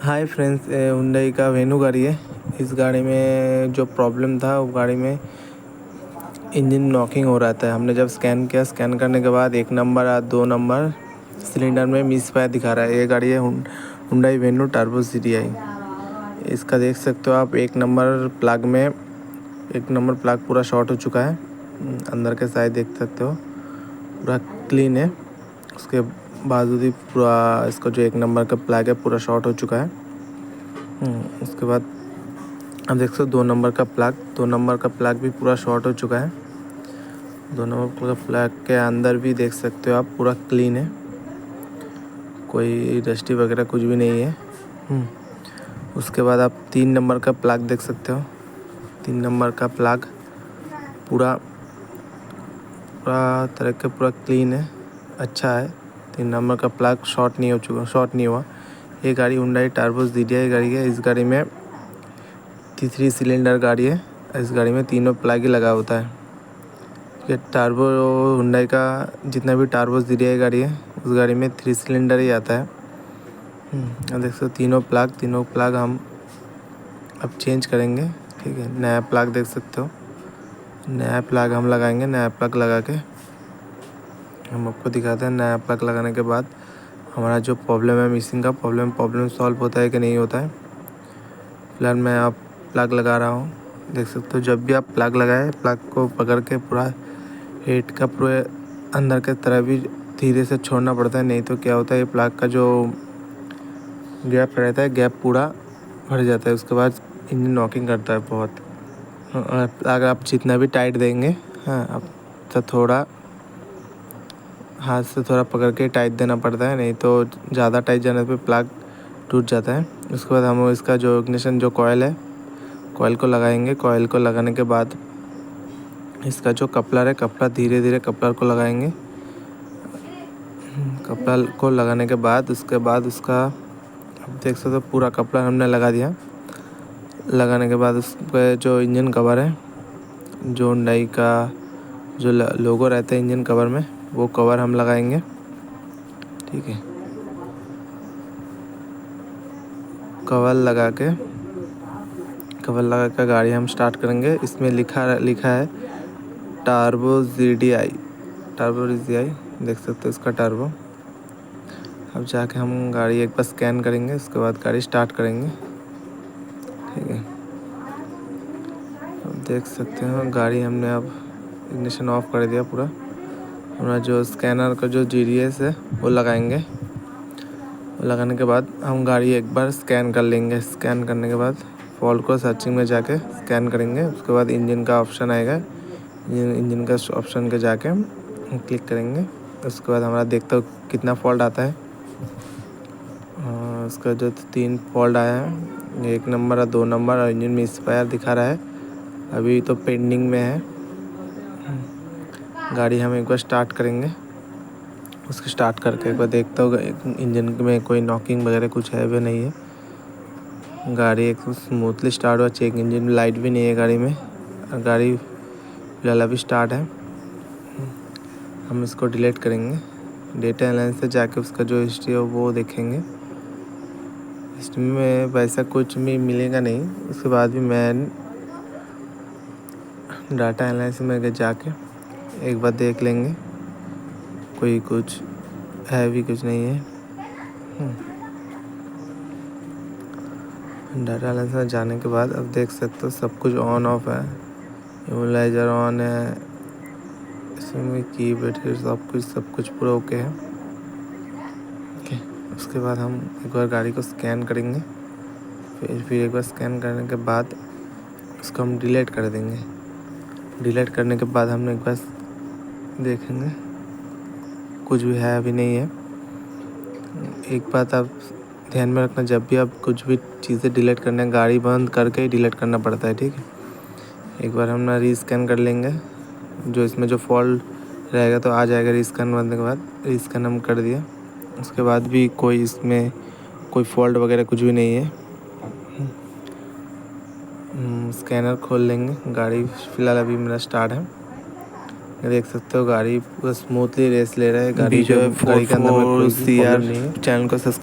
Hi friends, Hyundai का venue गाड़ी है। इस गाड़ी में जो प्रॉब्लम था, वो गाड़ी में इंजन नॉकिंग हो रहा था। हमने जब स्कैन किया, स्कैन करने के बाद 1 नंबर और 2 नंबर सिलेंडर में मिस फायर दिखा रहा है। ये गाड़ी है हुंडई वेन्यू टर्बो सीडीआई। इसका देख सकते हो आप, 1 नंबर प्लग पूरा शॉर्ट हो चुका है। अंदर के साइड देख सकते हो पूरा क्लीन है। उसके बावजूद पूरा इसका जो 1 नंबर का प्लग है पूरा शॉर्ट हो चुका है। उसके बाद अब देख सकते हो 2 नंबर का प्लग भी पूरा शॉर्ट हो चुका है। 2 नंबर का प्लग के अंदर भी देख सकते हो आप, पूरा क्लीन है, कोई डस्टी वगैरह कुछ भी नहीं है। उसके बाद आप 3 नंबर का प्लग देख सकते हो। 3 नंबर का प्लग पूरा तरह के पूरा क्लीन है, अच्छा है। 3 नंबर का प्लग शॉर्ट नहीं हुआ। ये गाड़ी हुंडई टर्बो सीडीआई गाड़ी है। इस गाड़ी में तीसरी सिलेंडर गाड़ी है। इस गाड़ी में तीनों प्लग ही लगा होता है। ये टर्बो हुंडई का जितना भी टर्बो सीडीआई गाड़ी है, उस गाड़ी में 3 सिलेंडर ही आता है। अब देख सकते हो तीनों प्लग हम अब चेंज करेंगे। ठीक है, नया प्लग देख सकते हो, नया प्लग हम लगाएंगे। नया प्लग लगा के हम आपको दिखाते हैं। नया प्लग लगाने के बाद हमारा जो प्रॉब्लम है मिसिंग का प्रॉब्लम सॉल्व होता है कि नहीं होता है। फिलहाल मैं आप प्लग लगा रहा हूँ। देख सकते हो, जब भी आप प्लग लगाए, प्लग को पकड़ के पूरा हेड का पूरे अंदर के तरफ भी धीरे से छोड़ना पड़ता है, नहीं तो क्या होता है, ये प्लग का जो गैप रहता है, गैप पूरा भर जाता है। उसके बाद इंजन नॉकिंग करता है बहुत। अगर आप जितना भी टाइट देंगे, हाँ, आप तो थोड़ा हाथ से थोड़ा पकड़ के टाइट देना पड़ता है, नहीं तो ज़्यादा टाइट जाने पे प्लग टूट जाता है। उसके बाद हम इसका जो इग्निशन जो कॉइल है, कॉइल को लगाएंगे। कॉइल को लगाने के बाद इसका जो कपलर है, धीरे धीरे कपलर को लगाएंगे। कपलर को लगाने के बाद उसका आप देख सकते हो पूरा कपलर हमने लगा दिया। लगाने के बाद उस पर जो इंजन कवर है, जो हुंडई का जो लोगो रहता है इंजन कवर में, वो कवर हम लगाएंगे। ठीक है, कवर लगा के गाड़ी हम स्टार्ट करेंगे। इसमें लिखा है टर्बो सीडीआई। देख सकते हो इसका टर्बो। अब जाके हम गाड़ी एक बार स्कैन करेंगे, उसके बाद गाड़ी स्टार्ट करेंगे। ठीक है, अब देख सकते हो गाड़ी हमने अब इग्निशन ऑफ कर दिया पूरा। हमारा जो स्कैनर का जो जीडीएस है वो लगाएंगे। लगाने के बाद हम गाड़ी एक बार स्कैन कर लेंगे। स्कैन करने के बाद फॉल्ट को सर्चिंग में जाके स्कैन करेंगे। उसके बाद इंजन का ऑप्शन आएगा, इंजन का ऑप्शन के जाके हम क्लिक करेंगे। उसके बाद हमारा देखते हो कितना फॉल्ट आता है। उसका जो 3 फॉल्ट आया है, 1 नंबर और 2 नंबर, और इंजन में एक्सपायर दिखा रहा है। अभी तो पेंडिंग में है। गाड़ी हम एक बार स्टार्ट करेंगे। उसको स्टार्ट करके एक बार देखता होगा इंजन में कोई नॉकिंग वगैरह कुछ है भी नहीं है। गाड़ी एक स्मूथली स्टार्ट हुआ। चेक इंजन लाइट भी नहीं है गाड़ी में। गाड़ी फिलहाल अभी स्टार्ट है। हम इसको डिलीट करेंगे। डेटा एनालिसिस से जाके उसका जो हिस्ट्री है वो देखेंगे। हिस्ट्री में वैसा कुछ भी मिलेगा नहीं। उसके बाद भी मैं डाटा एनालिसिस में जाके एक बार देख लेंगे, कोई कुछ है भी कुछ नहीं है। डाटा एनालिसिस में जाने के बाद अब देख सकते हो सब कुछ ऑन ऑफ है। इमोलाइजर ऑन है, इसमें की बैटरी सब कुछ पूरा ओके है। ओके, उसके बाद हम एक बार गाड़ी को स्कैन करेंगे। फिर एक बार स्कैन करने के बाद उसको हम डिलीट कर देंगे। डिलीट करने के बाद हम एक बार देखेंगे, कुछ भी है अभी नहीं है। एक बात आप ध्यान में रखना, जब भी आप कुछ भी चीज़ें डिलीट करना है, गाड़ी बंद करके ही डिलीट करना पड़ता है। ठीक है, एक बार हम ना रीस्कैन कर लेंगे। जो इसमें जो फॉल्ट रहेगा तो आ जाएगा। रीस्कैन करने के बाद रीस्कैन हम कर दिया। उसके बाद भी कोई इसमें कोई फॉल्ट वगैरह कुछ भी नहीं है। स्कैनर खोल लेंगे। गाड़ी फ़िलहाल अभी मेरा स्टार्ट है। देख सकते हो गाड़ी पूरा स्मूथली रेस ले रहा है। गाड़ी जो है गाड़ी के अंदर में कोई भी प्रॉब्लम नहीं है। चैनल को सब्सक्राइब